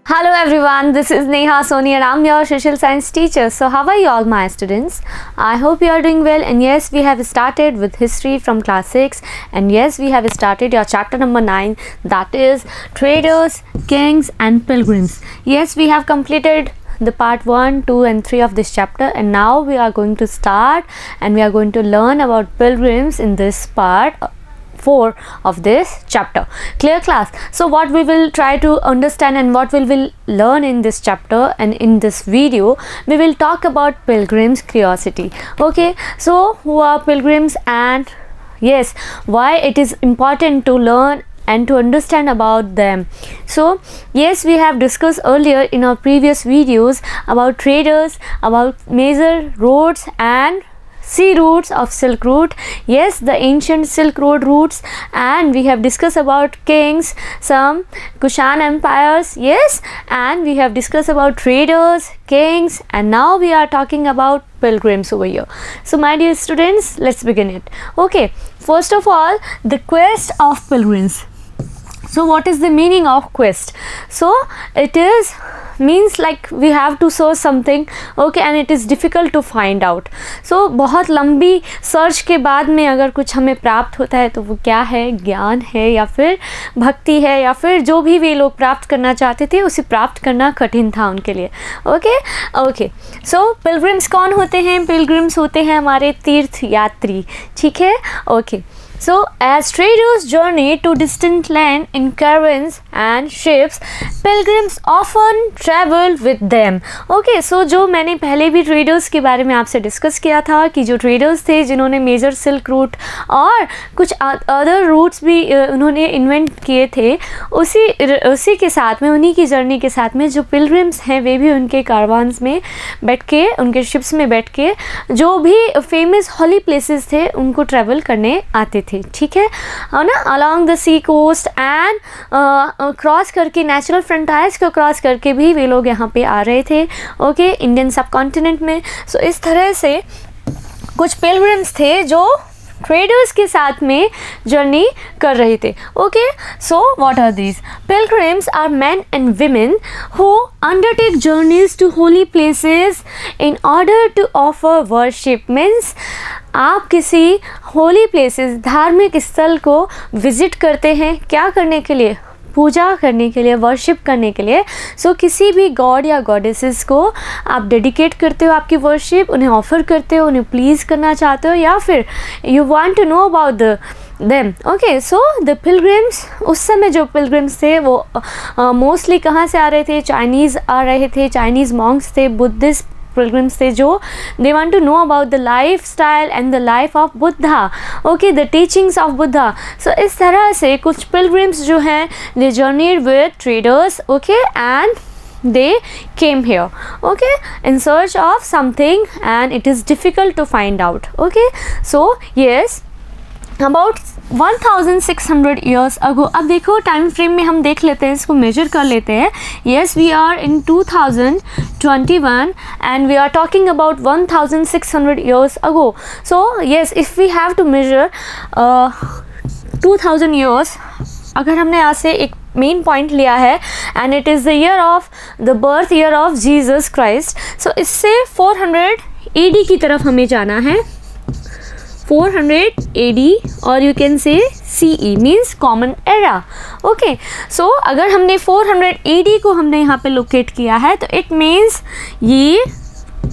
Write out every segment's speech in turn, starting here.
Hello everyone, this is Neha Soni and I'm your social science teacher. So how are you all my students? I hope you are doing well, and yes, we have started with history from class 6, and yes, we have started your chapter number 9, that is traders, kings and pilgrims. Yes, we have completed the part 1, 2 and 3 of this chapter, and now we are going to start and we are going to learn about pilgrims in this part 4 of this chapter. Clear class? So what we will try to understand and what we will learn in this chapter and in this video, we will talk about pilgrims' curiosity. Okay, so who are pilgrims, and yes, why it is important to learn and to understand about them. So yes, we have discussed earlier in our previous videos about traders, about major roads and sea routes of Silk Route, yes, the ancient Silk Road routes, and we have discussed about kings, some Kushan empires, yes, and we have discussed about traders, kings, and now we are talking about pilgrims over here. So my dear students, let's begin it. Okay, first of all, the quest of pilgrims. So what is the meaning of quest? So it is means like we have to search something, okay, and it is difficult to find out. So बहुत लंबी search के बाद में अगर कुछ हमें प्राप्त होता है तो वो क्या है, ज्ञान है या फिर भक्ति है या फिर जो भी वे लोग प्राप्त करना चाहते थे उसे प्राप्त करना कठिन था उनके लिए. ओके. सो पिलग्रिम्स कौन होते हैं? पिलग्रिम्स होते हैं हमारे तीर्थ यात्री. ठीक है. Okay. So as traders journey to distant land in caravans and ships, pilgrims often travel with them. Okay, so जो मैंने पहले भी traders के बारे में आपसे डिस्कस किया था कि जो traders थे जिन्होंने मेजर सिल्क रूट और कुछ अदर रूट्स भी उन्होंने इन्वेंट किए थे, उसी के साथ में, उन्हीं की जर्नी के साथ में जो पिलग्रिम्स हैं वे भी उनके कारवान्स में बैठ के, उनके शिप्स में बैठ के जो भी फेमस हॉली प्लेसेस थे उनको ट्रैवल करने आते थे. ठीक है ना, along the sea coast and cross करके, नेचुरल फ्रंटायर्स को क्रॉस करके भी वे लोग यहाँ पे आ रहे थे. ओके, इंडियन सब कॉन्टिनेंट में. सो इस तरह से कुछ पिलग्रिम्स थे जो ट्रेडर्स के साथ में जर्नी कर रहे थे. Okay, so what are these? Pilgrims are men and women who undertake journeys to holy places in order to offer worship. Means आप किसी होली प्लेसेस, धार्मिक स्थल को विजिट करते हैं, क्या करने के लिए? पूजा करने के लिए, वर्शिप करने के लिए. सो किसी भी गॉड या गॉडेसेस को आप डेडिकेट करते हो, आपकी वर्शिप उन्हें ऑफर करते हो, उन्हें प्लीज़ करना चाहते हो, या फिर you want to know about them. Okay, so the pilgrims, उस समय जो पिलग्रिम्स थे वो मोस्टली कहाँ से आ रहे थे? चाइनीज़ आ रहे थे, चाइनीज़ मॉन्क्स थे, बुद्धिस्ट pilgrims थे जो they want to know about the lifestyle and the life of Buddha. Okay, the teachings of Buddha. So इस तरह से कुछ pilgrims जो हैं they journeyed with traders, okay, and they came here, okay, in search of something and it is difficult to find out. Okay, so yes, about 1600 years ago. अब देखो time frame में हम देख लेते हैं, इसको मेजर कर लेते हैं. Yes, we are in 2021 and we are talking about 1600 years ago. So yes, if we have to measure 2000 years, अगर हमने यहाँ से एक मेन पॉइंट लिया है and it is the year of the birth year of Jesus Christ. So इससे 400 AD की तरफ हमें जाना है. 400 AD और you can say CE means common era. Okay, so अगर हमने 400 AD को हमने यहाँ पे लोकेट किया है तो इट मीन्स ये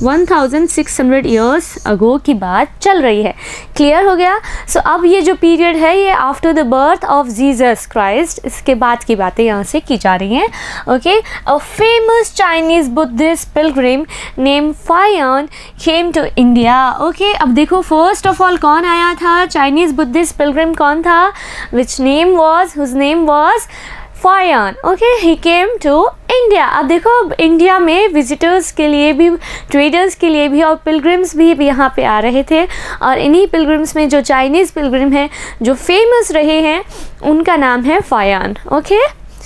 1600 years ago की बात चल रही है. क्लियर हो गया? सो अब ये जो पीरियड है ये after the birth of Jesus Christ, इसके बाद की बातें यहाँ से की जा रही हैं. Okay, a famous Chinese Buddhist pilgrim name Faxian came to India. Okay, अब देखो फर्स्ट ऑफ ऑल कौन आया था? चाइनीज बुद्धिस्ट पिलग्रिम कौन था? Whose name was Faxian. Okay, he came to India. अब देखो इंडिया में विजिटर्स के लिए भी, ट्रेडर्स के लिए भी और पिलग्रिम्स भी यहाँ पे आ रहे थे, और इन्हीं पिलग्रिम्स में जो चाइनीज़ पिलग्रिम हैं जो फेमस रहे हैं उनका नाम है Faxian. Okay,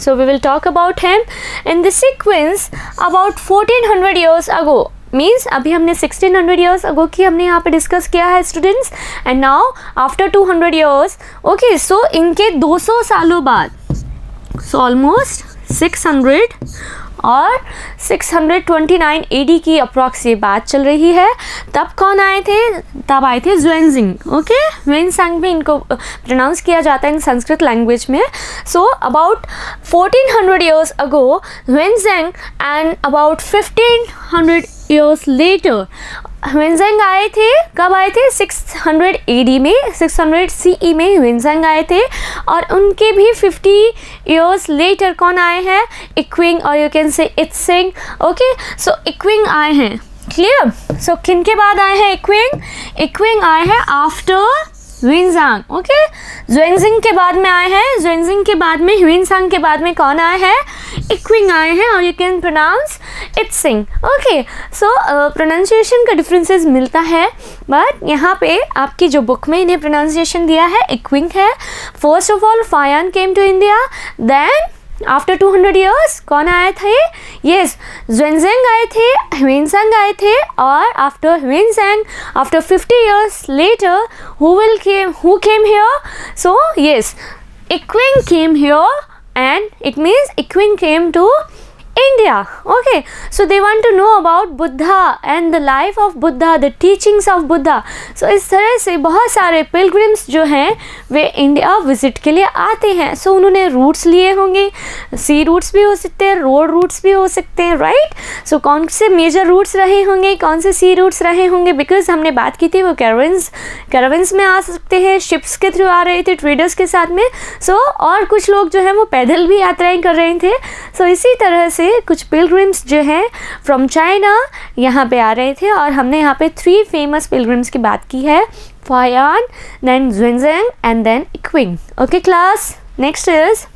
so we will talk about him in the sequence about 1400 years ago. Means अभी हमने 1600 years ago की हमने यहाँ पे डिस्कस किया है students, and now after 200 years. Okay, so इनके 200 सालों बाद, so almost 600 और 629 AD की अप्रॉक्स ये बात चल रही है। तब कौन आए थे? तब आए थे ज़ुएनज़िंग। ओके, ह्वेनसांग भी इनको प्रोनाउंस किया जाता है इन संस्कृत लैंग्वेज में। So about 1400 years ago Hiuen Tsang and about 1500 years later Hiuen Tsang आए थे। कब आए थे? 600 AD में, 600 CE में ह्वेनसांग आए थे। और उनके भी 50 years later कौन आए हैं? इक्विंग, और you can say Itsing. Okay, so Yijing आए हैं। क्लियर? सो किन के बाद आए हैं इक्विंग? इक्विंग आए हैं आफ्टर ह्वेनसांग। ओके, ज़ुएनज़िंग के बाद में आए हैं, ज़ुएनज़िंग के बाद में ह्वेनसांग के बाद में कौन आए हैं? इक्विंग आए हैं, और you can pronounce I Tsing. Okay, so pronunciation का डिफरेंसेस मिलता है, बट यहाँ पे आपकी जो बुक में इन्हें प्रोनाउंसिएशन दिया है इक्विंग है। First of all Faxian came to India, then after 200 years कौन आए थे? यस, ज़ुएनज़िंग आए थे, ह्वेनसांग आए थे, और after Hiuen Tsang after 50 years later who came here? So yes, Ikwing came here, and it means Ikwing came to India. Okay, so they want to know about Buddha and the life of Buddha, the teachings of Buddha. So इस तरह से बहुत सारे pilgrims जो हैं वे India visit के लिए आते हैं। सो उन्होंने रूट्स लिए होंगे, सी रूट्स भी हो सकते हैं, रोड रूट्स भी हो सकते हैं, राइट? सो कौन से मेजर रूट्स रहे होंगे, कौन से सी रूट्स रहे होंगे? बिकॉज हमने बात की थी वो कैरावंस में आ सकते हैं, शिप्स के थ्रू आ रहे थे ट्रेडर्स के साथ में। सो और कुछ लोग जो हैं वो पैदल भी यात्राएं कर रहे थे। सो इसी तरह से कुछ पिलग्रिम्स जो हैं फ्रॉम चाइना यहाँ पे आ रहे थे, और हमने यहाँ पे 3 फेमस पिलग्रिम्स की बात की है, Faxian, then Xuanzang and then Yijing. Okay class, next is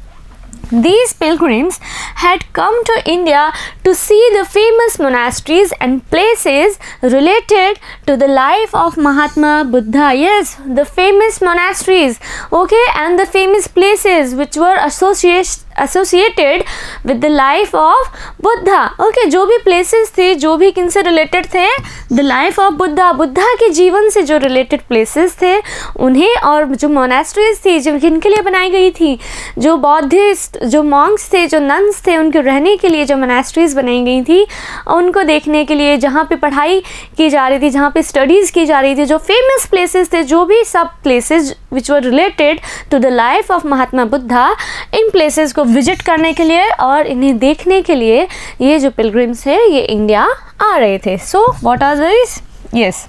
these pilgrims had come to India to see the famous monasteries and places related to the life of Mahatma Buddha. Yes, the famous monasteries, okay, and the famous places which were associated with the life of Buddha. Okay, जो भी places थे, जो भी किनसे related थे, the life of Buddha, Buddha के जीवन से जो related places थे उन्हें, और जो monasteries थी जो किनके लिए बनाई गई थी, जो बौद्धिस्ट, जो मॉन्क्स थे, जो नन्स थे, उनके रहने के लिए जो मोनास्ट्रीज बनाई गई थी, उनको देखने के लिए, जहाँ पे पढ़ाई की जा रही थी, जहाँ पे स्टडीज़ की जा रही थी, जो फेमस प्लेसेस थे, जो भी सब places which were related to the life of Mahatma Buddha, इन प्लेसेस को विजिट करने के लिए और इन्हें देखने के लिए ये जो पिलग्रिम्स है ये इंडिया आ रहे थे। So what are this? Yes,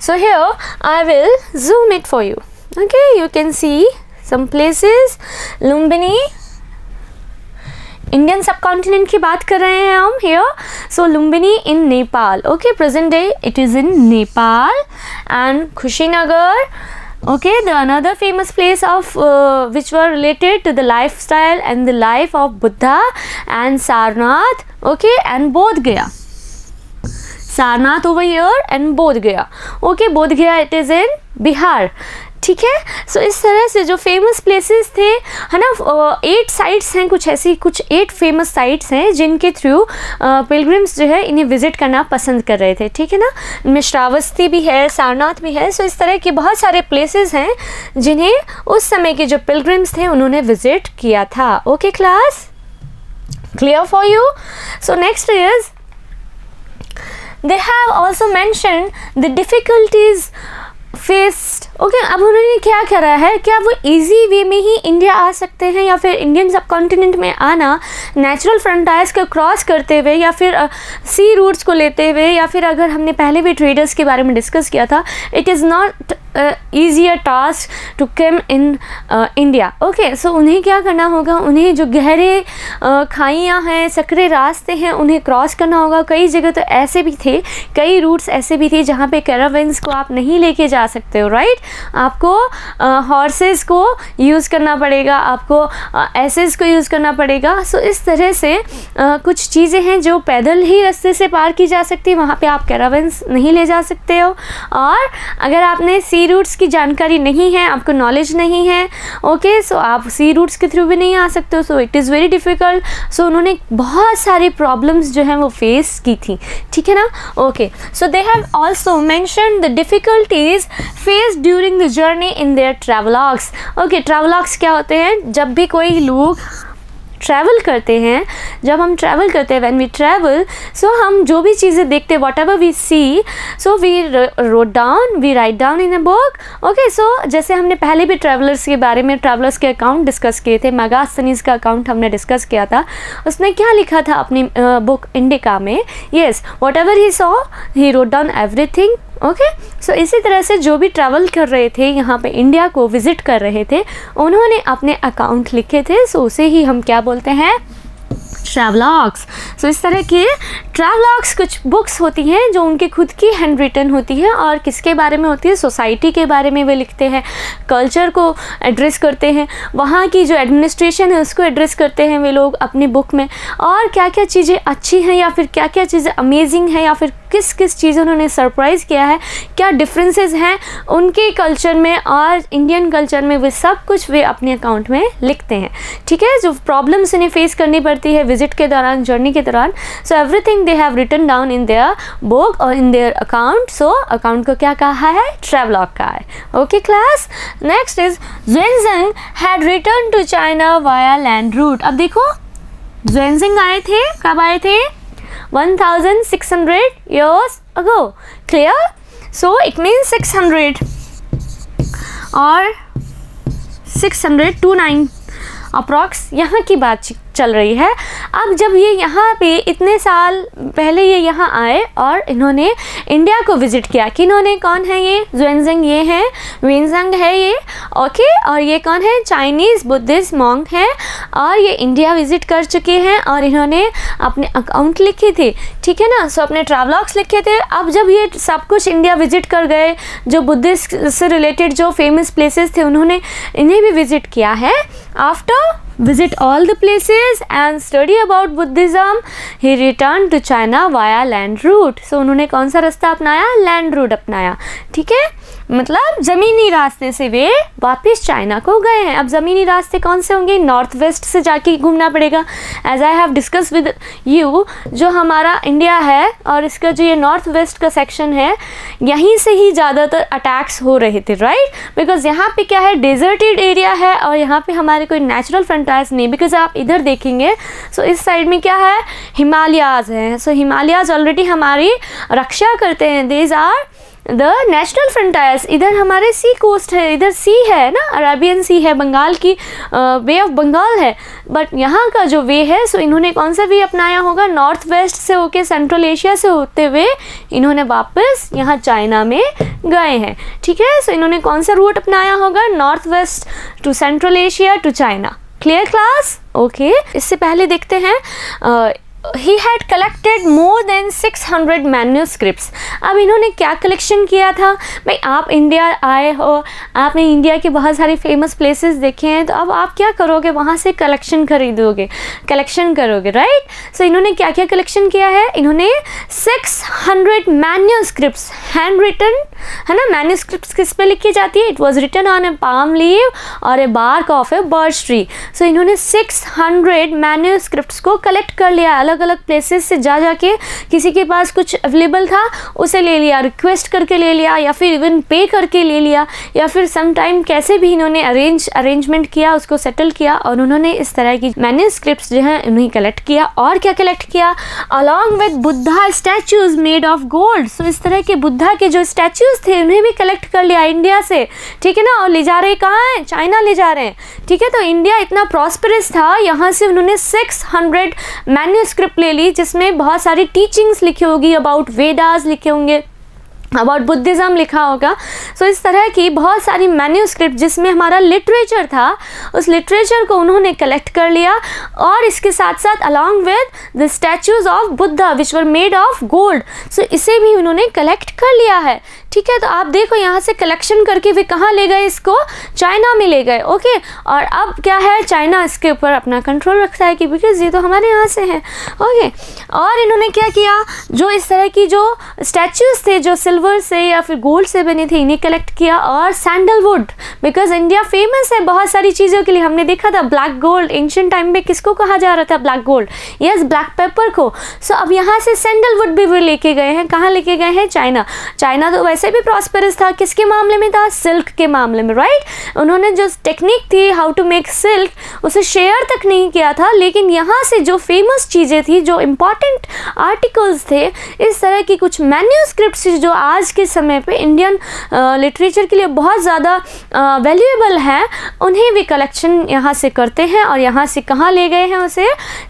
so here I will zoom it for you. Okay, you can see some places. Lumbini, Indian subcontinent की बात कर रहे हैं हम here. So Lumbini in Nepal, okay, present day it is in Nepal. And Kushinagar, okay, the another famous place of which were related to the lifestyle and the life of Buddha. And Sarnath, okay, and Bodh Gaya. Sarnath over here and Bodh Gaya, okay, Bodh Gaya it is in Bihar. ठीक है, सो इस तरह से जो famous places थे, है ना, 8 sites हैं, कुछ ऐसी कुछ 8 फेमस साइट्स हैं जिनके थ्रू पिलग्रिम्स जो है इन्हें विजिट करना पसंद कर रहे थे। ठीक है ना, इनमें श्रावस्ती भी है, सारनाथ भी है। सो इस तरह के बहुत सारे प्लेसेस हैं जिन्हें उस समय के जो पिलग्रिम्स थे उन्होंने विजिट किया था। Okay class, clear for you? So next is they have also mentioned the difficulties faced. Okay, अब उन्होंने क्या करा है, क्या वो इजी वे में ही इंडिया आ सकते हैं, या फिर इंडियन सब कॉन्टिनेंट में आना नेचुरल फ्रंटायर्स को क्रॉस करते हुए, या फिर सी रूट्स को लेते हुए, या फिर अगर हमने पहले भी ट्रेडर्स के बारे में डिस्कस किया था, it is not easier task to come in India. Okay, so उन्हें क्या करना होगा, उन्हें जो गहरे खाइयाँ हैं, सकरे रास्ते हैं, उन्हें क्रॉस करना होगा। कई जगह तो ऐसे भी थे, कई रूट्स ऐसे भी थे जहाँ पे कैरावेंस को आप नहीं लेके जा सकते हो, राइट? आपको हॉर्सेस को यूज़ करना पड़ेगा, आपको एसेस को यूज़ करना पड़ेगा। सो इस तरह से कुछ चीज़ें हैं जो पैदल ही रास्ते से पार की जा सकती है, वहाँ पे आप कैरावेंस नहीं ले जा सकते हो। और अगर आपने सी रूट्स की जानकारी नहीं है, आपको नॉलेज नहीं है, ओके, सो आप सी रूट्स के थ्रू भी नहीं आ सकते हो। So it is very difficult. So उन्होंने बहुत सारी प्रॉब्लम्स जो हैं वो फेस की थी। ठीक है ना? Okay, so they have also mention the difficulties face during the journey in their travelogues. Okay, travelogues क्या होते हैं? जब भी कोई लोग ट्रैवल करते हैं जब हम ट्रैवल करते हैं, व्हेन वी ट्रैवल, सो हम जो भी चीज़ें देखते हैं, whatever we see, so we write down in a book. Okay, so जैसे हमने पहले भी ट्रैवलर्स के बारे में, ट्रैवलर्स के अकाउंट डिस्कस किए थे, मेगास्थनीज का अकाउंट हमने डिस्कस किया था। उसने क्या लिखा था अपनी बुक इंडिका में? Yes, whatever he saw he wrote down everything. Okay, so इसी तरह से जो भी ट्रैवल कर रहे थे, यहाँ पे इंडिया को विज़िट कर रहे थे, उन्होंने अपने अकाउंट लिखे थे। सो उसे ही हम क्या बोलते हैं? ट्रैवलॉग्स। सो इस तरह के ट्रैवलॉग्स कुछ बुक्स होती हैं जो उनकी खुद की हैंड रिटन होती है, और किसके बारे में होती है? सोसाइटी के बारे में वे लिखते हैं, कल्चर को एड्रेस करते हैं, वहाँ की जो एडमिनिस्ट्रेशन है उसको एड्रेस करते हैं वे लोग अपनी बुक में, और क्या क्या चीज़ें अच्छी हैं या फिर क्या क्या चीज़ें अमेजिंग हैं, या फिर किस किस चीज़ उन्होंने सरप्राइज़ किया है, क्या डिफरेंसेस हैं उनके कल्चर में और इंडियन कल्चर में, वे सब कुछ वे अपने अकाउंट में लिखते हैं। ठीक है, जो प्रॉब्लम्स इन्हें फेस करनी पड़ती है विजिट के दौरान, जर्नी के दौरान, so everything they have written down in their book और in their account. So account को क्या कहा है? ट्रैवलॉग का है। Okay class, next is Xuanzang had return to China via land route. अब देखो, ज़ुएनज़ेंग आए थे, कब आए थे? 1600 years ago. Clear? So it means 600 or 629 approx यहाँ की बात चल रही है। अब जब ये यहाँ पे इतने साल पहले ये यहाँ आए और इन्होंने इंडिया को विज़िट किया, किन्होंने, कौन है ये? ज़ुएनज़ेंग ये हैं, ह्वेनज़ांग है ये। ओके, और ये कौन है? चाइनीज़ बुद्धिस्ट मॉन्क हैं, और ये इंडिया विज़िट कर चुके हैं और इन्होंने अपने अकाउंट लिखे थे। ठीक है ना, सो अपने ट्रैवलॉग्स लिखे थे। अब जब ये सब कुछ इंडिया विज़िट कर गए, जो बुद्धिस्ट से रिलेटेड जो फेमस प्लेसेस थे उन्होंने इन्हें भी विज़िट किया है। After visit all the places and study about Buddhism, he returned to China via land route. So उन्होंने कौन सा रास्ता अपनाया? लैंड रूट अपनाया। ठीक है, मतलब ज़मीनी रास्ते से वे वापस चाइना को गए हैं। अब ज़मीनी रास्ते कौन से होंगे? नॉर्थ वेस्ट से जाके घूमना पड़ेगा। As I have discuss with you, जो हमारा इंडिया है और इसका जो ये नॉर्थ वेस्ट का सेक्शन है, यहीं से ही ज़्यादातर अटैक्स हो रहे थे, राइट? बिकॉज यहाँ पे क्या है? डेजर्टेड एरिया है और यहाँ पे हमारे कोई नेचुरल फ्रंटायर्स नहीं। बिकॉज आप इधर देखेंगे, सो इस साइड में क्या है? हिमालयाज हैं। सो हिमालयाज ऑलरेडी हमारी रक्षा करते हैं। These are the national frontiers. इधर हमारे सी कोस्ट है, इधर सी है ना, अरेबियन सी है, बंगाल की वे ऑफ बंगाल है। बट यहाँ का जो वे है, सो इन्होंने कौन सा वे अपनाया होगा? नॉर्थ वेस्ट से होके सेंट्रल एशिया से होते हुए इन्होंने वापस यहाँ चाइना में गए हैं। ठीक है, सो इन्होंने कौन सा रूट अपनाया होगा? North west to central Asia to China. Clear class? Okay, इससे पहले देखते हैं he had collected more than 600 manuscripts. अब इन्होंने क्या कलेक्शन किया था? भाई आप इंडिया आए हो, आपने इंडिया के बहुत सारे फेमस प्लेसेस देखे हैं, तो अब आप क्या करोगे? वहाँ से कलेक्शन खरीदोगे, कलेक्शन करोगे, राइट? सो इन्होंने क्या क्या कलेक्शन किया है? इन्होंने 600 मैन्यूस्क्रिप्ट्स, हैंड रिटन है ना, मैन्यूस्क्रिप्ट्स किस पे लिखी जाती है? It was written on a palm leave और a bark of a birch tree. So इन्होंने 600 मैन्यूस्क्रिप्ट्स को कलेक्ट कर लिया, अलग अलग प्लेसेस से जा जाके, किसी के पास कुछ अवेलेबल था उसे ले लिया, रिक्वेस्ट करके ले लिया, या फिर इवन पे करके ले लिया, या फिर सम टाइम कैसे भी इन्होंने अरेंजमेंट किया, उसको सेटल किया, और उन्होंने इस तरह की मैन्यूस्क्रिप्ट्स जो हैं उन्हें कलेक्ट किया। और क्या कलेक्ट किया? Along with Buddha statues made of gold. So इस तरह के बुद्धा के जो स्टैचूज थे उन्हें भी कलेक्ट कर लिया इंडिया से। ठीक है ना, और ले जा रहे कहाँ हैं? चाइना ले जा रहे हैं। ठीक है, तो इंडिया इतना प्रॉस्परस था, यहाँ से उन्होंने 600 मैन्यूस्क्रिप्ट ले ली, जिसमें बहुत सारी टीचिंग्स लिखी होगी, अबाउट वेदास लिखे होंगे, अबाउट बुद्धिज़्म लिखा होगा। सो इस तरह की बहुत सारी मैन्यूस्क्रिप्ट जिसमें हमारा लिटरेचर था, उस लिटरेचर को उन्होंने कलेक्ट कर लिया, और इसके साथ साथ along with the statues of Buddha which were made of gold. So इसे भी उन्होंने कलेक्ट कर लिया है। ठीक है, तो आप देखो यहाँ से कलेक्शन करके वे कहाँ ले गए? इसको चाइना में ले गए। ओके, और अब क्या है? चाइना इसके ऊपर अपना कंट्रोल रखता है कि बिकॉज ये तो हमारे यहाँ से हैं। ओके, और इन्होंने क्या किया? जो इस तरह की जो स्टैचूज थे, जो सिल्वर सिल्वर से या फिर गोल्ड से बने थे, इन्हें कलेक्ट किया। और सैंडलवुड, बिकॉज इंडिया फेमस है बहुत सारी चीज़ों के लिए। हमने देखा था ब्लैक गोल्ड, एंशिएंट टाइम में किसको कहा जा रहा था black gold? Yes, black pepper को। सो अब यहाँ से सैंडलवुड भी वो लेके गए हैं। कहाँ लेके गए हैं? चाइना। चाइना तो वैसे भी प्रॉस्पेरस था, किसके मामले में था? सिल्क के मामले में, राइट। उन्होंने जो टेक्निक थी हाउ टू मेक सिल्क उसे शेयर तक नहीं किया था, लेकिन यहाँ से जो फेमस चीज़ें थी, जो इम्पॉर्टेंट आर्टिकल्स थे, इस तरह की कुछ मैन्यूस्क्रिप्ट्स जो आज के समय पे इंडियन लिटरेचर के लिए बहुत ज़्यादा वैल्यूएबल है, उन्हें भी कलेक्शन यहाँ से करते हैं। और यहाँ से कहाँ ले गए हैं? उसे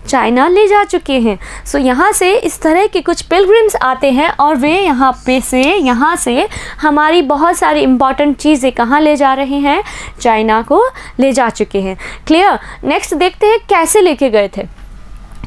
चाइना ले जा चुके हैं। सो यहाँ से इस तरह के कुछ पिलग्रिम्स आते हैं और वे यहाँ से हमारी बहुत सारी इंपॉर्टेंट चीज़ें कहाँ ले जा रहे हैं? चाइना को ले जा चुके हैं। क्लियर? नेक्स्ट देखते हैं कैसे लेके गए थे।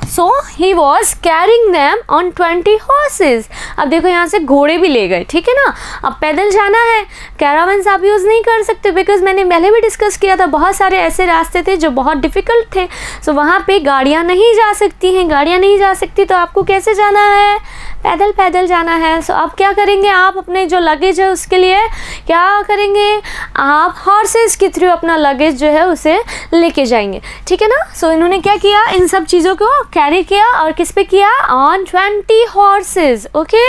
So he was carrying them on 20 horses। अब देखो यहाँ से घोड़े भी ले गए, ठीक है ना। अब पैदल जाना है, कैरावन्स आप यूज़ नहीं कर सकते, बिकॉज मैंने पहले भी डिस्कस किया था बहुत सारे ऐसे रास्ते थे जो बहुत डिफ़िकल्ट थे। सो वहाँ पे गाड़ियाँ नहीं जा सकती हैं, गाड़ियाँ नहीं जा सकती तो आपको कैसे जाना है? पैदल जाना है। सो अब क्या करेंगे आप? अपने जो लगेज है उसके लिए क्या करेंगे? आप हॉर्सेस के थ्रू अपना लगेज जो है उसे लेके जाएंगे, ठीक है ना। सो इन्होंने क्या किया? इन सब चीज़ों को कैरी किया और किस पे किया? On 20 horses, okay.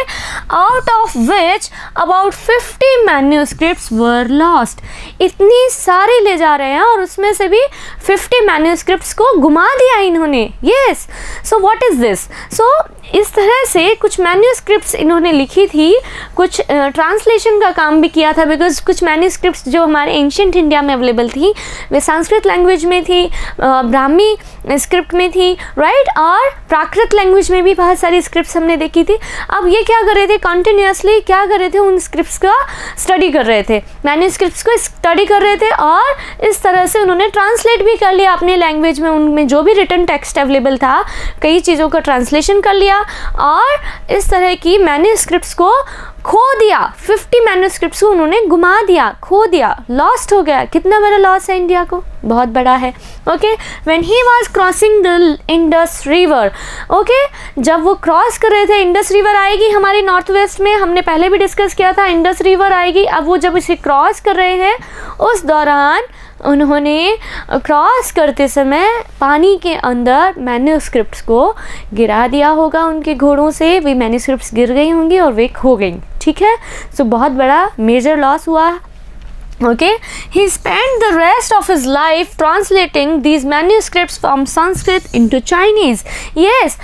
Out of which about 50 manuscripts were lost. इतनी सारी ले जा रहे हैं और उसमें से भी 50 मैन्यूस्क्रिप्ट्स को गुमा दिया इन्होंने। Yes, so what is this? So इस तरह से कुछ मैन्यूस्क्रिप्ट्स इन्होंने लिखी थी, कुछ ट्रांसलेशन का काम भी किया था, बिकॉज कुछ मैन्यूस्क्रिप्ट्स जो हमारे एंशिएंट इंडिया में अवेलेबल थी वे संस्कृत लैंग्वेज में थी, ब्राह्मी स्क्रिप्ट में थी, राइट। और प्राकृत लैंग्वेज में भी बहुत सारी स्क्रिप्ट्स हमने देखी थी। अब ये क्या कर रहे थे? कंटिन्यूसली क्या कर रहे थे? उन स्क्रिप्ट्स का स्टडी कर रहे थे, मैन्यूस्क्रिप्ट्स को स्टडी कर रहे थे और इस तरह से उन्होंने ट्रांसलेट भी कर लिया अपने लैंग्वेज में। उनमें जो भी रिटन टेक्स्ट अवेलेबल था कई चीज़ों का ट्रांसलेशन कर लिया और इस तरह की मैन्यूस्क्रिप्ट्स को खो दिया। 50 मैन्यूस्क्रिप्ट्स को उन्होंने गुमा दिया, खो दिया, लॉस्ट हो गया। कितना बड़ा लॉस है इंडिया को? बहुत बड़ा है। Okay, when he was crossing the Indus river, okay, जब वो क्रॉस कर रहे थे, इंडस रिवर आएगी हमारी नॉर्थ वेस्ट में, हमने पहले भी डिस्कस किया था, इंडस रिवर आएगी। अब वो जब इसे क्रॉस कर रहे हैं उस दौरान उन्होंने क्रॉस करते समय पानी के अंदर मैन्यूस्क्रिप्ट्स को गिरा दिया होगा उनके घोड़ों से। वे मैन्यूस्क्रिप्ट्स गिर गई होंगी और वे खो गई, ठीक है। सो बहुत बड़ा मेजर लॉस हुआ। Okay, he spent the rest of his life translating these manuscripts from Sanskrit into Chinese. Yes,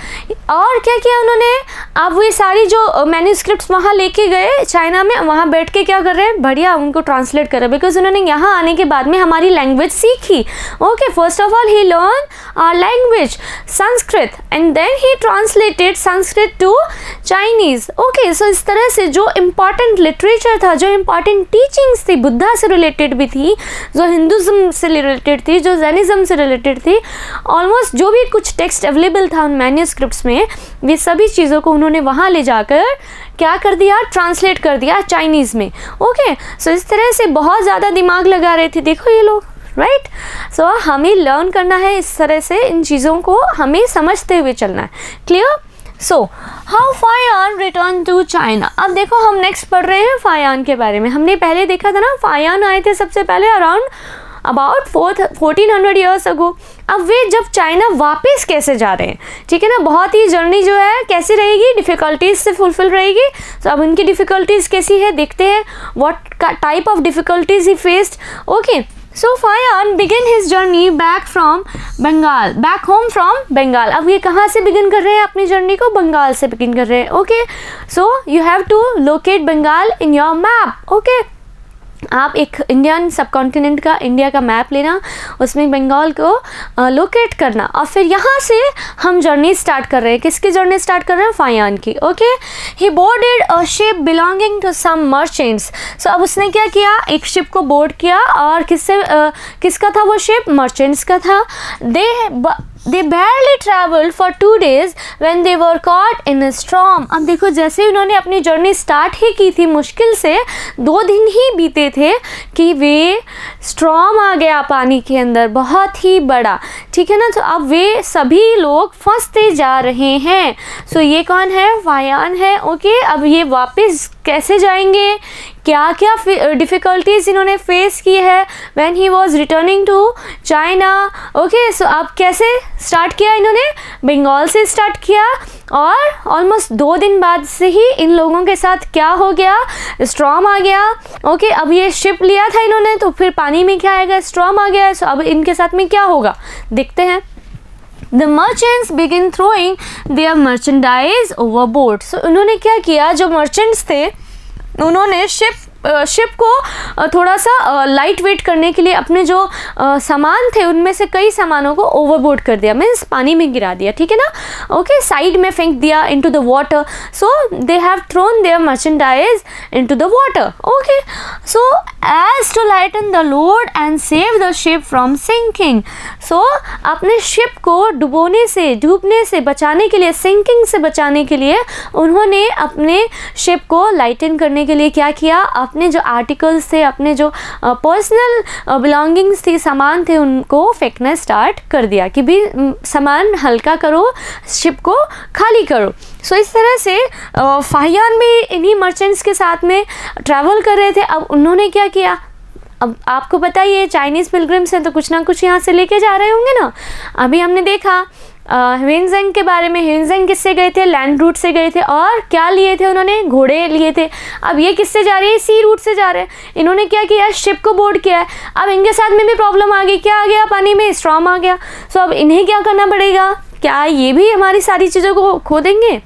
और क्या किया उन्होंने? अब वो सारी जो manuscripts वहाँ लेके गए चाइना में, वहाँ बैठ के क्या कर रहे हैं? बढ़िया उनको ट्रांसलेट कर रहे हैं, बिकॉज उन्होंने यहाँ आने के बाद में हमारी लैंग्वेज सीखी। Okay, first of all he learn our language Sanskrit and then he translated Sanskrit to Chinese. Okay, so इस तरह से जो इम्पॉर्टेंट लिटरेचर था, जो इम्पॉर्टेंट टीचिंग्स थी, बुद्धा से रिलेटेड भी थी, जो हिंदुज़म से रिलेटेड थी, जो जैनिज़्म से रिलेटेड थी, ऑलमोस्ट जो भी कुछ टेक्स्ट अवेलेबल था उन मैन्यूस्क्रिप्ट्स में, वे सभी चीज़ों को उन्होंने वहाँ ले जाकर क्या कर दिया? ट्रांसलेट कर दिया चाइनीज़ में। ओके, सो इस तरह से बहुत ज़्यादा दिमाग लगा रहे थे, देखो ये लोग, राइट। सो हमें लर्न करना है इस तरह से, इन चीज़ों को हमें समझते हुए चलना है। Clear? So how Faxian return to China. अब देखो हम नेक्स्ट पढ़ रहे हैं फायान के बारे में। हमने पहले देखा था ना, फायान आए थे सबसे पहले अराउंड अबाउट 1400 ईयर्स अगो। अब वे जब चाइना वापस कैसे जा रहे हैं, ठीक है ना। बहुत ही जर्नी जो है कैसी रहेगी? डिफ़िकल्टीज से फुलफिल रहेगी। तो अब उनकी डिफ़िकल्टीज कैसी है देखते हैं, what type of difficulties he faced. Okay, So Fayan began his journey back home from Bengal। अब ये कहाँ से बिगिन कर रहे हैं अपनी जर्नी को? बंगाल से बिगिन कर रहे हैं। Okay, so you have to locate Bengal in your map. Okay, आप एक इंडियन सब कॉन्टिनेंट का, इंडिया का मैप लेना, उसमें बंगाल को लोकेट करना और फिर यहाँ से हम जर्नी स्टार्ट कर रहे हैं। किसकी जर्नी स्टार्ट कर रहे हैं? फायान की। Okay, he boarded a ship belonging to some merchants. So अब उसने क्या किया? एक शिप को बोर्ड किया और किसका था वो शिप? मर्चेंट्स का था। they barely traveled for 2 days when they were caught in a storm. अब देखो जैसे उन्होंने अपनी जर्नी स्टार्ट ही की थी, मुश्किल से 2 दिन ही बीते थे कि वे स्टॉर्म आ गया पानी के अंदर, बहुत ही बड़ा, ठीक है ना। तो अब वे सभी लोग फंसते जा रहे हैं। सो ये कौन है? फायान है। ओके, अब ये वापस कैसे जाएंगे, क्या क्या डिफ़िकल्टीज इन्होंने फेस की है when he was returning to China. Okay, so अब कैसे स्टार्ट किया इन्होंने? बंगाल से स्टार्ट किया और ऑलमोस्ट 2 दिन बाद से ही इन लोगों के साथ क्या हो गया? स्टॉर्म आ गया। ओके, अब ये शिप लिया था इन्होंने, तो फिर पानी में क्या आएगा? स्टॉर्म आ गया। सो अब इनके साथ में क्या होगा देखते हैं। The merchants begin throwing their merchandise overboard. So उन्होंने क्या किया, जो मर्चेंट्स थे उन्होंने शिप को थोड़ा सा लाइट वेट करने के लिए अपने जो सामान थे उनमें से कई सामानों को ओवरबोर्ड कर दिया, मीन्स पानी में गिरा दिया, ठीक है ना। ओके, साइड में फेंक दिया into the water. So they have thrown their merchandise into the water. Okay, so as to lighten the load and save the ship from sinking. So अपने शिप को डूबने से बचाने के लिए, सिंकिंग से बचाने के लिए उन्होंने अपने शिप को लाइटन करने के लिए क्या किया? अपने जो आर्टिकल्स थे, अपने जो पर्सनल बिलोंगिंग्स थी, सामान थे, उनको फेंकना स्टार्ट कर दिया कि भी सामान हल्का करो, शिप को खाली करो। सो इस तरह से फाहियान भी इन्हीं मर्चेंट्स के साथ में ट्रैवल कर रहे थे। अब उन्होंने क्या किया? अब आपको पता ही है चाइनीज़ पिलग्रिम्स हैं तो कुछ ना कुछ यहाँ से लेके जा रहे होंगे ना। अभी हमने देखा ह्वेनज़ेंग के बारे में। ह्वेनज़ेंग किससे गए थे? लैंड रूट से गए थे। और क्या लिए थे उन्होंने? घोड़े लिए थे। अब ये किससे जा रहे हैं? सी रूट से जा रहे हैं। इन्होंने क्या किया? शिप को बोर्ड किया है। अब इनके साथ में भी प्रॉब्लम आ गई। क्या आ गया? पानी में स्टॉर्म आ गया। सो अब इन्हें क्या करना पड़ेगा? क्या ये भी हमारी सारी चीज़ों को खो देंगे?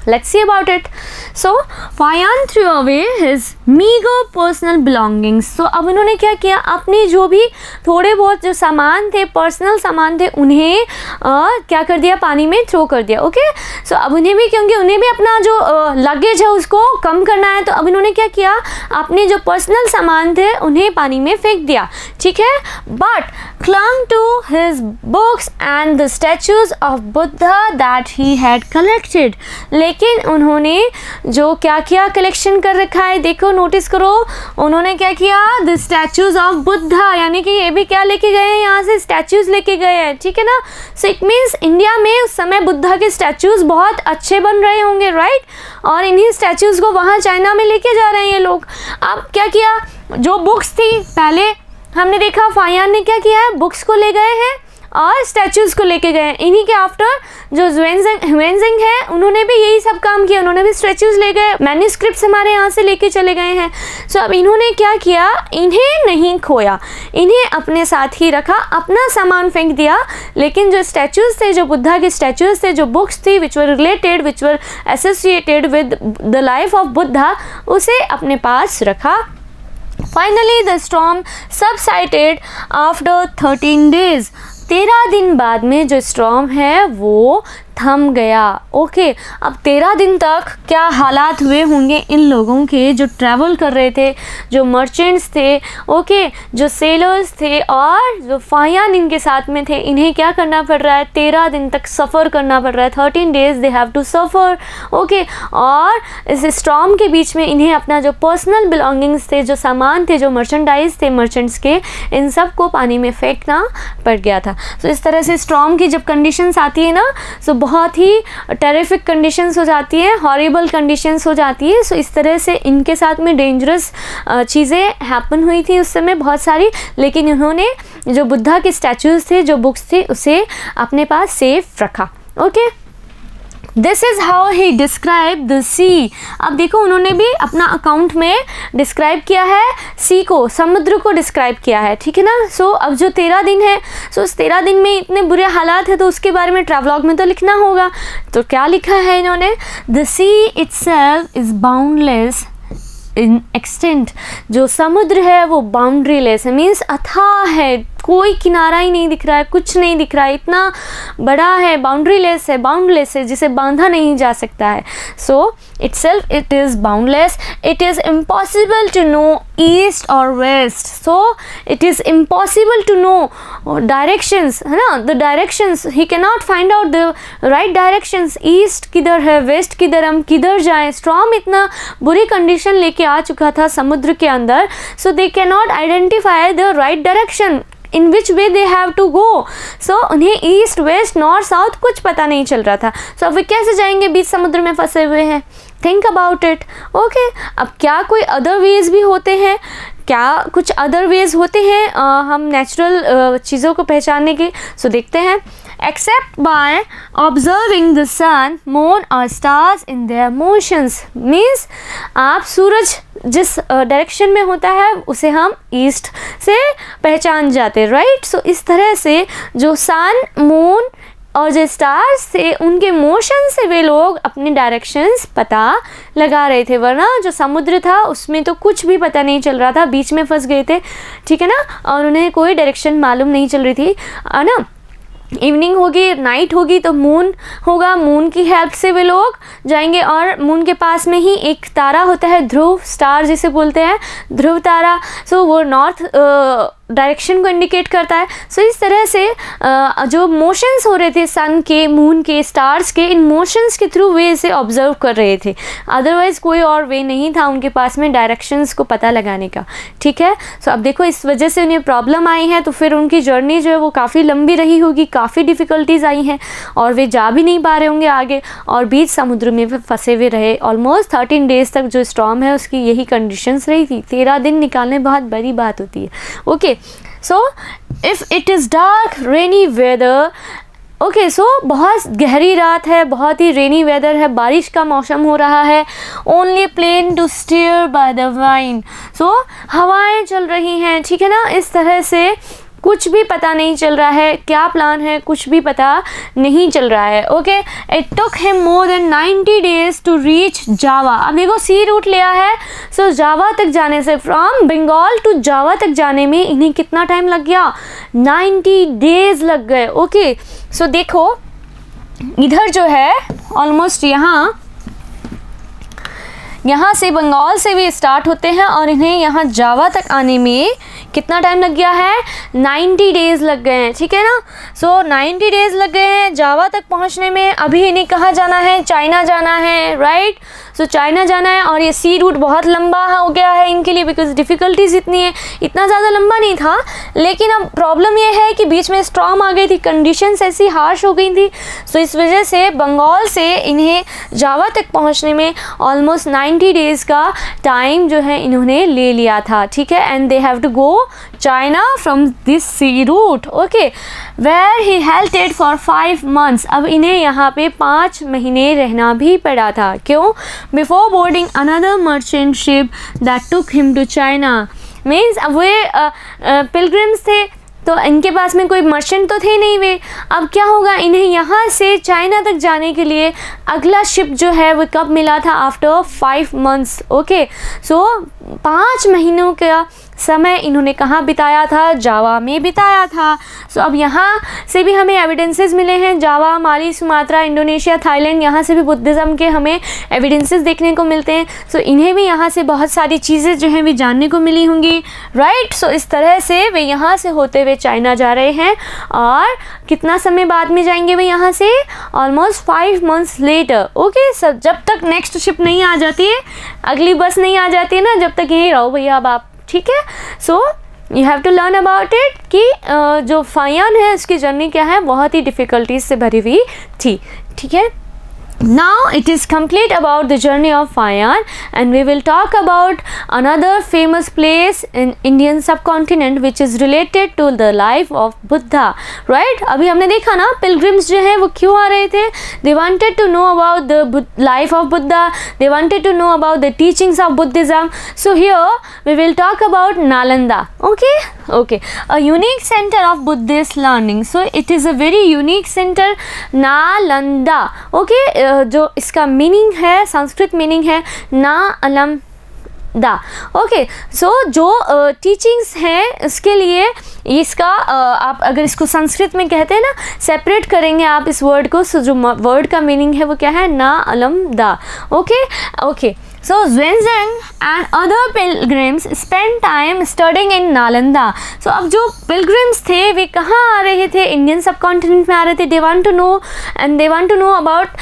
Let's see about it. So Fayan threw away his meager personal belongings. So अब उन्होंने क्या किया? अपनी जो भी थोड़े बहुत जो सामान थे, पर्सनल सामान थे, उन्हें क्या कर दिया? पानी में थ्रो कर दिया। ओके, सो अब उन्हें भी, क्योंकि उन्हें भी अपना जो लगेज है उसको कम करना है, तो अब इन्होंने क्या किया? अपने जो पर्सनल सामान थे उन्हें पानी में फेंक दिया, ठीक है। But clung to his books and the statues of Buddha that he had collected. लेकिन उन्होंने जो क्या किया? कलेक्शन कर रखा है, देखो नोटिस करो, उन्होंने क्या किया? द स्टैचूज ऑफ बुद्धा, यानी कि ये भी क्या लेके गए हैं? यहाँ से स्टैचूज लेके गए हैं, ठीक है ना। सो इट मीन्स इंडिया में उस समय बुद्धा के स्टैचूज बहुत अच्छे बन रहे होंगे, राइट। और इन्हीं स्टैचूज को वहाँ चाइना में लेके जा रहे हैं ये लोग। अब क्या किया? जो बुक्स थी, पहले हमने देखा फायान ने क्या किया है? बुक्स को ले गए हैं और स्टैचूज़ को लेके गए हैं। इन्हीं के आफ्टर जो ह्वेनज़ेंग है उन्होंने भी यही सब काम किया, उन्होंने भी स्टैचूज़ ले गए, मैन्युस्क्रिप्ट्स हमारे यहाँ से लेके चले गए हैं। सो अब इन्होंने क्या किया? इन्हें नहीं खोया, इन्हें अपने साथ ही रखा, अपना सामान फेंक दिया, लेकिन जो स्टैचूज़ थे, जो बुद्धा के स्टैचूज़ थे, जो बुक्स थी which were related, which were associated with the life of Buddha, उसे अपने पास रखा। Finally, the storm subsided after 13 days. 13 दिन बाद में जो स्टॉर्म है वो थम गया। ओके, अब 13 दिन तक क्या हालात हुए होंगे इन लोगों के जो ट्रैवल कर रहे थे, जो मर्चेंट्स थे, ओके, जो सेलर्स थे और जो फायान इनके साथ में थे। इन्हें क्या करना पड़ रहा है? 13 दिन तक सफ़र करना पड़ रहा है। 13 days they have to suffer. Okay, और इस स्टॉर्म के बीच में इन्हें अपना जो पर्सनल बिलोंगिंग्स थे, जो सामान थे, जो मर्चेंडाइज थे मर्चेंट्स के, इन सब को पानी में फेंकना पड़ गया था। सो इस तरह से स्टॉर्म की जब कंडीशंस आती है ना, सो बहुत ही टेरिफिक कंडीशंस हो जाती हैं, हॉरिबल कंडीशंस हो जाती है। सो इस तरह से इनके साथ में डेंजरस चीज़ें हैपन हुई थी उस समय बहुत सारी, लेकिन इन्होंने जो बुद्धा के स्टैचूज़ थे, जो बुक्स थे, उसे अपने पास सेफ रखा। Okay, this is how he describe the sea. अब देखो उन्होंने भी अपना अकाउंट में डिस्क्राइब किया है सी को, समुद्र को डिस्क्राइब किया है, ठीक है ना। सो अब जो 13 दिन है, सो उस 13 दिन में इतने बुरे हालात है तो उसके बारे में ट्रैवलॉग में तो लिखना होगा। तो क्या लिखा है इन्होंने? The sea itself is boundless in extent. जो समुद्र है वो बाउंड्री लेस है, मीन्स अथाह है, कोई किनारा ही नहीं दिख रहा है, कुछ नहीं दिख रहा है, इतना बड़ा है, बाउंड्रीलेस है, बाउंडलेस है, जिसे बांधा नहीं जा सकता है. सो itself it is boundless. It is impossible to know east or west. So it is impossible to know directions, है ना, the directions. He cannot find out the right directions. East किधर है, west किधर, हम किधर जाएं. Storm इतना बुरी कंडीशन लेके आ चुका था समुद्र के अंदर. So they cannot identify the right direction in which way they have to go. So उन्हें ईस्ट वेस्ट नॉर्थ साउथ कुछ पता नहीं चल रहा था. So अब वे कैसे जाएंगे, बीच समुद्र में फंसे हुए हैं. Think about it. ओके, अब क्या कोई अदर वेज भी होते हैं, क्या कुछ अदर वेज होते हैं हम नेचुरल चीज़ों को पहचानने के. सो देखते हैं. Except by observing the sun, moon और stars in their motions. Means आप सूरज जिस डायरेक्शन में होता है उसे हम ईस्ट से पहचान जाते हैं, राइट. सो इस तरह से जो सन, मून और जो स्टार्स से उनके मोशन से वे लोग अपने डायरेक्शंस पता लगा रहे थे. वरना जो समुद्र था उसमें तो कुछ भी पता नहीं चल रहा था, बीच में फंस गए थे, ठीक है ना, और उन्हें कोई डायरेक्शन मालूम नहीं चल रही थी, है ना. इवनिंग होगी, नाइट होगी तो मून होगा, मून की हेल्प से वे लोग जाएंगे. और मून के पास में ही एक तारा होता है, ध्रुव स्टार जिसे बोलते हैं, ध्रुव तारा. सो वो नॉर्थ डायरेक्शन को इंडिकेट करता है. सो इस तरह से जो मोशंस हो रहे थे सन के, मून के, स्टार्स के, इन मोशंस के थ्रू वे इसे ऑब्जर्व कर रहे थे. अदरवाइज कोई और वे नहीं था उनके पास में डायरेक्शंस को पता लगाने का, ठीक है. सो अब देखो इस वजह से उन्हें प्रॉब्लम आई है, तो फिर उनकी जर्नी जो है वो काफ़ी लंबी रही होगी, काफ़ी डिफ़िकल्टीज़ आई हैं और वे जा भी नहीं पा रहे होंगे आगे, और बीच समुद्र में फंसे हुए रहे. ऑलमोस्ट 13 डेज़ तक जो स्टॉर्म है उसकी यही कंडीशंस रही थी. 13 दिन निकालने बहुत बड़ी बात होती है. Okay, so if it is dark rainy weather, okay so बहुत गहरी रात है, बहुत ही रेनी वेदर है, बारिश का मौसम हो रहा है. Only plain to steer by the wind. So हवाएं चल रही हैं, ठीक है ना. इस तरह से कुछ भी पता नहीं चल रहा है, क्या प्लान है कुछ भी पता नहीं चल रहा है. Okay, it took him more than 90 days to reach Java. अब देखो सी रूट लिया है. सो जावा तक जाने से, फ्रॉम बंगाल टू जावा तक जाने में इन्हें कितना टाइम लग गया, 90 डेज लग गए. ओके, सो देखो इधर जो है ऑलमोस्ट यहाँ से बंगाल से भी स्टार्ट होते हैं और इन्हें यहाँ जावा तक आने में कितना टाइम लग गया है, 90 डेज़ लग गए हैं, ठीक है ना. सो 90 डेज़ लग गए हैं जावा तक पहुँचने में. अभी इन्हें कहाँ जाना है, चाइना जाना है, राइट. सो चाइना जाना है और ये सी रूट बहुत लंबा हो गया है इनके लिए, बिकॉज डिफ़िकल्टीज इतनी है. इतना ज़्यादा लंबा नहीं था, लेकिन अब प्रॉब्लम ये है कि बीच में स्टॉर्म आ गई थी, कंडीशंस ऐसी हार्श हो गई थी. सो इस वजह से बंगाल से इन्हें जावा तक पहुँचने में ऑलमोस्ट 90 डेज़ का टाइम जो है इन्होंने ले लिया था, ठीक है. And they have to go China from this sea route, okay, where he halted for 5 months. अब इन्हें यहाँ पे 5 महीने रहना भी पड़ा था. क्यों? Before boarding another merchant ship that took him to China. Means अब वे pilgrims थे तो इनके पास में कोई मर्चेंट तो थे नहीं वे. अब क्या होगा, इन्हें यहाँ से चाइना तक जाने के लिए अगला शिप जो है वो कब मिला था, आफ्टर 5 मंथ्स. ओके, सो 5 महीनों का समय इन्होंने कहाँ बिताया था, जावा में बिताया था. सो अब यहाँ से भी हमें एविडेंसेस मिले हैं, जावा, माली, सुमात्रा, इंडोनेशिया, थाईलैंड, यहाँ से भी बुद्धिज़्म के हमें एविडेंसेस देखने को मिलते हैं. सो इन्हें भी यहाँ से बहुत सारी चीज़ें जो हैं वे जानने को मिली होंगी, राइट. सो इस तरह से वे यहाँ से होते हुए चाइना जा रहे हैं. और कितना समय बाद में जाएंगे वे यहाँ से, ऑलमोस्ट 5 मंथ्स लेटर. ओके, सब जब तक नेक्स्ट शिप नहीं आ जाती है, अगली बस नहीं आ जाती है ना, जब तक यहीं रहो भैया अब आप, ठीक है. So you have to learn about it कि जो फायान है उसकी जर्नी क्या है, बहुत ही डिफ़िकल्टीज से भरी हुई थी, ठीक है. Now it is complete about the journey of Fayan, and we will talk about another famous place in Indian subcontinent which is related to the life of Buddha, right. अभी हमने देखा ना pilgrims जो हैं वो क्यों आ रहे थे, they wanted to know about the life of Buddha, they wanted to know about the teachings of Buddhism. So here we will talk about Nalanda. Okay, a unique center of Buddhist learning. So it is a very unique center, Nalanda. Okay, जो इसका meaning है, Sanskrit meaning है ना अलम, Nalanda. Okay, सो जो teachings हैं उसके लिए इसका आप अगर इसको संस्कृत में कहते हैं ना, सेपरेट करेंगे आप इस वर्ड को, सो जो वर्ड का मीनिंग है वो क्या है, Nalanda. Okay, so Xuanzang and other pilgrims spent time studying in Nalanda. So अब जो pilgrims थे वे कहाँ आ रहे थे, इंडियन सब कॉन्टिनेंट में आ रहे थे. They want to know and they want to know about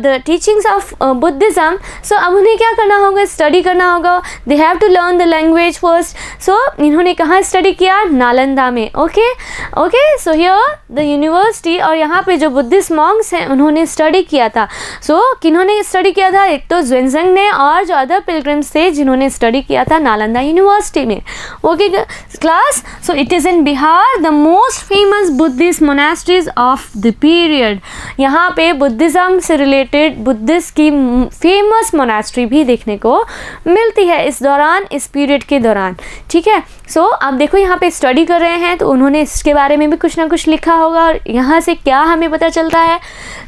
the teachings of Buddhism. So अब उन्हें क्या करना होगा, स्टडी करना होगा. They have to learn the language first. So इन्होंने कहाँ स्टडी किया, नालंदा में. Okay, so here the university, और यहाँ पे जो बुद्धिस्ट मॉन्क्स हैं उन्होंने स्टडी किया था. So किन्होंने स्टडी किया था, एक तो Xuanzang ने और जो अदर पिलग्रिम्स थे जिन्होंने स्टडी किया था नालंदा यूनिवर्सिटी में. Okay class, so it is in Bihar the most famous Buddhist monasteries of the period. यहाँ पे बुद्धिज़्म से रिलेटेड बुद्धिस्ट की फेमस मोनास्ट्री भी देखने को मिलती है इस दौरान, इस पीरियड के दौरान. ठीक है, सो आप देखो यहाँ पे स्टडी कर रहे हैं तो उन्होंने इसके बारे में भी कुछ ना कुछ लिखा होगा. और यहाँ से क्या हमें पता चलता है,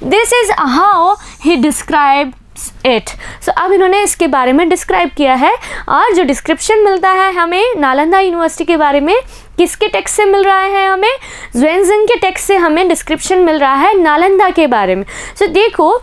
this is how he describe it. So अब इन्होंने इसके बारे में डिस्क्राइब किया है. और जो डिस्क्रिप्शन मिलता है हमें नालंदा यूनिवर्सिटी के बारे में, किसके टेक्स्ट से मिल रहा है, हमें Xuanzang के टेक्स्ट से हमें डिस्क्रिप्शन मिल रहा है नालंदा के बारे में. सो देखो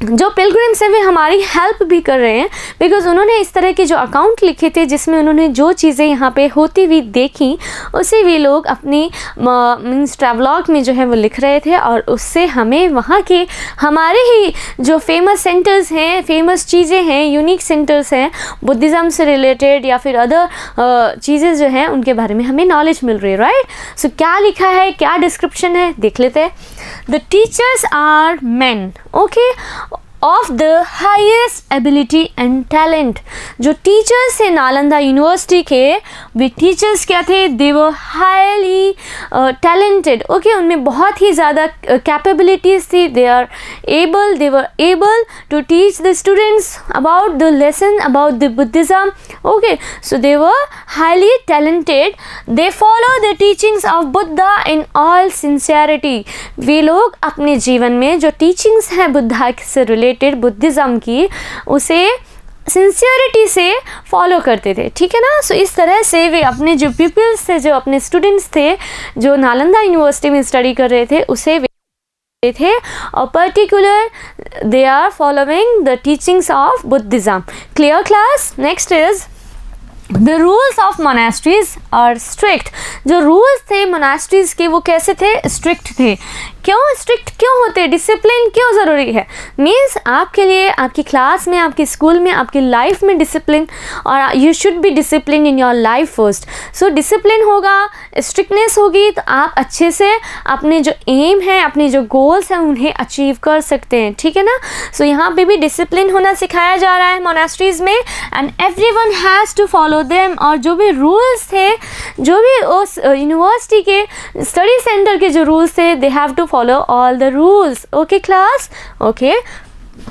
जो पिलग्रिम्स हैं वे हमारी हेल्प भी कर रहे हैं, बिकॉज उन्होंने इस तरह के जो अकाउंट लिखे थे जिसमें उन्होंने जो चीज़ें यहाँ पे होती हुई देखी उसे वे लोग अपनी मीन्स ट्रैवलॉग में जो है वो लिख रहे थे. और उससे हमें वहाँ के हमारे ही जो फेमस सेंटर्स हैं, फेमस चीज़ें हैं, यूनिक सेंटर्स हैं बुद्धिज़्म से रिलेटेड या फिर अदर चीज़ें जो हैं उनके बारे में हमें नॉलेज मिल रही है. राइट, सो क्या लिखा है, क्या डिस्क्रिप्शन है, देख लेते हैं. The teachers are man, okay, of the highest ability and talent. जो टीचर्स थे नालंदा यूनिवर्सिटी के, वे टीचर्स क्या थे, they were highly talented. Okay, उनमें बहुत ही ज़्यादा कैपेबिलिटीज़ थी. They were able to teach the students about the lesson about the Buddhism. Okay, so they were highly talented. They follow the teachings of Buddha in all sincerity. वे लोग अपने जीवन में जो टीचिंग्स हैं बुद्धा से रिलेटेड, बुद्धिज़्म की, उसे सिंसियरिटी से फॉलो करते थे. ठीक है ना. सो इस तरह से वे अपने जो पीपल्स थे, जो अपने स्टूडेंट्स थे जो नालंदा यूनिवर्सिटी में स्टडी कर रहे थे, उसे वे थे. और particular they are following the teachings of Buddhism. Clear class. Next is the rules of monasteries are strict. जो रूल्स थे मोनास्ट्रीज के वो कैसे थे, स्ट्रिक्ट थे. क्यों स्ट्रिक्ट क्यों होते, डिसिप्लिन क्यों ज़रूरी है, मीन्स आपके लिए, आपकी क्लास में, आपके स्कूल में, आपकी लाइफ में डिसिप्लिन, और you should be discipline in your life first. So discipline होगा, स्ट्रिक्टनेस होगी तो आप अच्छे से अपने जो एम है, अपने जो गोल्स हैं उन्हें अचीव कर सकते हैं. ठीक है ना. सो यहाँ पे भी डिसिप्लिन होना सिखाया जा रहा है मोनास्ट्रीज में, and everyone has to follow them. और जो भी रूल्स थे, जो भी उस यूनिवर्सिटी के स्टडी सेंटर के जो रूल्स थे, they have to follow all the rules. Okay class. Okay,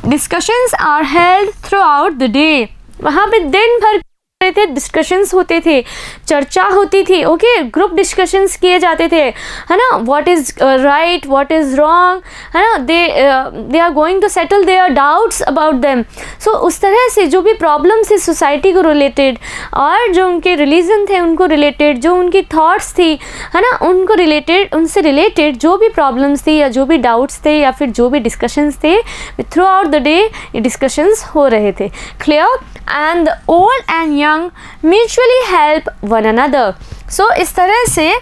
discussions are held throughout the day. वहाँ पे दिन भर थे, डिस्कशंस होते थे, चर्चा होती थी. ओके, ग्रुप डिस्कशंस किए जाते थे, है ना. What is right, what is wrong, है ना. They are going to settle there doubts about them. So उस तरह से जो भी प्रॉब्लम्स है सोसाइटी को रिलेटेड, और जो उनके रिलीजन थे उनको रिलेटेड, जो उनकी थॉट्स थी, है ना, उनको रिलेटेड, उनसे रिलेटेड जो भी प्रॉब्लम्स थी या जो भी डाउट्स थे या फिर जो भी डिस्कशंस थे, थ्रू आउट द डे ये डिस्कशंस हो रहे थे. Clear. And the old and young mutually help one another. So इस तरह से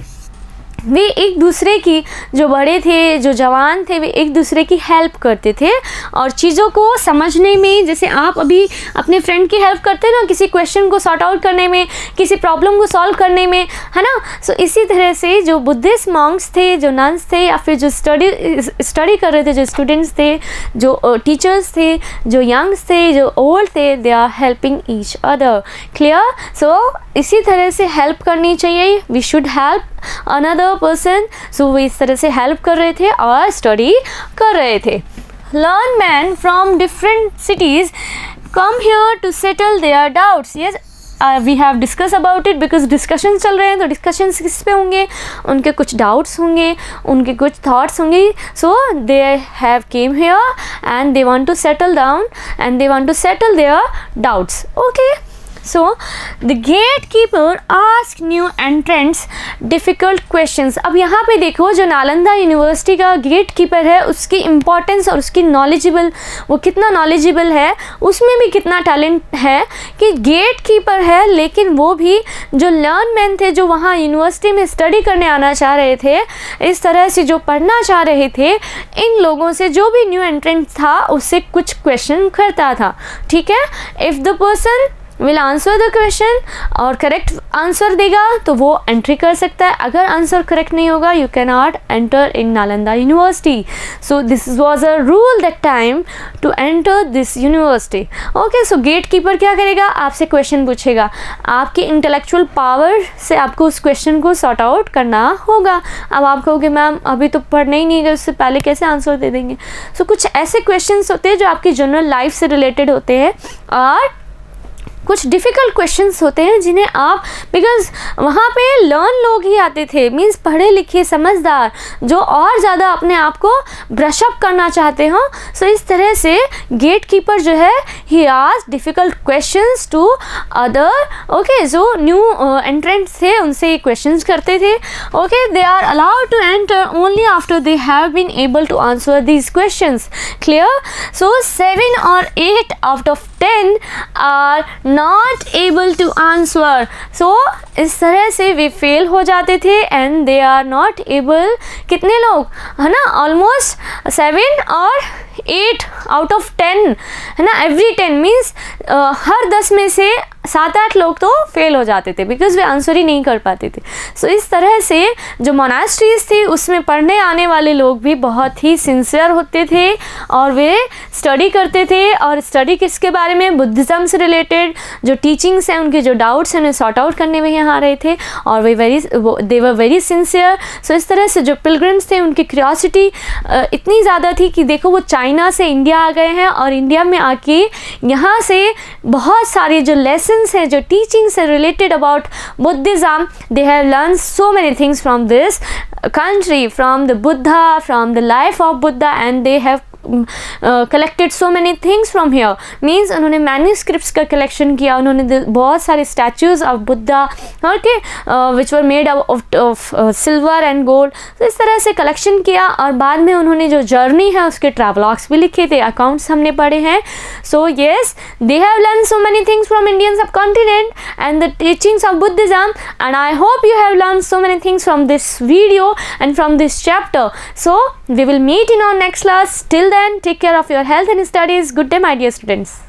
वे एक दूसरे की, जो बड़े थे, जो जवान थे, वे एक दूसरे की हेल्प करते थे. और चीज़ों को समझने में, जैसे आप अभी अपने फ्रेंड की हेल्प करते हैं ना, किसी क्वेश्चन को सॉर्ट आउट करने में, किसी प्रॉब्लम को सॉल्व करने में, है ना. सो इसी तरह से जो बुद्धिस्ट मॉन्क्स थे, जो नन्स थे, या फिर जो स्टडी कर रहे थे, जो स्टूडेंट्स थे, जो टीचर्स थे, जो यंग्स थे, जो ओल्ड थे, they are helping each other. Clear. So इसी तरह से हेल्प करनी चाहिए. We should help another person. So वो इस तरह से हेल्प कर रहे थे और स्टडी कर रहे थे. Learn man from different cities come here to settle there doubts. Yes, we have discuss about it, because discussion चल रहे हैं. तो डिस्कशंस किस पे होंगे, उनके कुछ डाउट्स होंगे, उनके कुछ थॉट्स होंगे. So they have came here and they want to settle down and they want to settle there doubts. Okay, so the gate keeper ask new entrants difficult questions. अब यहाँ पे देखो, जो नालंदा यूनिवर्सिटी का गेट कीपर है उसकी importance और उसकी नॉलेजेबल, वो कितना नॉलेजेबल है, उसमें भी कितना टैलेंट है कि गेट कीपर है लेकिन वो भी जो लर्न मैन थे, जो वहाँ यूनिवर्सिटी में स्टडी करने आना चाह रहे थे, इस तरह से जो पढ़ना चाह रहे थे, इन लोगों से, जो भी न्यू एंट्रेंट था उससे कुछ क्वेश्चन करता था। ठीक है, if the person will answer the question और करेक्ट आंसर देगा तो वो एंट्री कर सकता है, अगर आंसर करेक्ट नहीं होगा you can not enter in Nalanda university. So this was a rule that time to enter this university. Okay, so gate keeper क्या करेगा, आपसे क्वेश्चन पूछेगा, आपकी इंटेलेक्चुअल पावर से आपको उस क्वेश्चन को सॉर्ट आउट करना होगा। अब आप कहोगे मैम अभी तो पढ़ने ही नहीं गए, उससे पहले कैसे आंसर दे देंगे। सो कुछ ऐसे क्वेश्चन होते हैं जो आपकी जनरल लाइफ से रिलेटेड होते हैं और कुछ डिफ़िकल्ट क्वेश्चंस होते हैं जिन्हें आप, बिकॉज वहाँ पे लर्न लोग ही आते थे, मीन्स पढ़े लिखे समझदार, जो और ज़्यादा अपने आप को ब्रशअप करना चाहते हो। सो इस तरह से गेट कीपर जो है he asked difficult questions to other, okay, जो न्यू एंट्रेंट्स थे उनसे ये क्वेश्चंस करते थे। Okay, they are allowed to enter only after they have been able to answer these questions. Clear? So 7 और 8 out of 10 are not able to answer. So इस तरह से वे फेल हो जाते थे and they are not able, कितने लोग है ना, ऑलमोस्ट 7 और 8 आउट ऑफ 10 है ना, एवरी 10 मीन्स हर 10 में से 7-8 लोग तो फेल हो जाते थे बिकॉज वे आंसर ही नहीं कर पाते थे। सो इस तरह से जो मोनास्ट्रीज थी उसमें पढ़ने आने वाले लोग भी बहुत ही सिंसियर होते थे और वे स्टडी करते थे। और स्टडी किसके बारे में, बुद्धिज़्म से रिलेटेड जो टीचिंग्स हैं, उनके जो डाउट्स हैं उन्हें सॉर्ट आउट करने में यहाँ आ रहे थे और दे वर वेरी सिंसियर। सो इस तरह से जो पिलग्रिम्स थे उनकी क्यूरियोसिटी इतनी ज़्यादा थी कि देखो वो चाइना से इंडिया आ गए हैं और इंडिया में आके यहाँ से बहुत सारे जो लेसन्स हैं, जो टीचिंग्स है related about Buddhism, they have learn so many things from this country, from the Buddha, from the life of Buddha, and they have collected so many things from here. Means उन्होंने manuscripts का collection किया, उन्होंने बहुत सारे statues of Buddha, okay, which were made of silver and gold. तो इस तरह से collection किया और बाद में उन्होंने जो journey है उसके travelogues भी लिखे थे, accounts हमने पढ़े हैं. So yes, they have learned so many things from Indian subcontinent and the teachings of Buddhism, and I hope you have learned so many things from this video and from this chapter. So we will meet in our next class. Till then, take care of your health and studies. Good day, my dear students.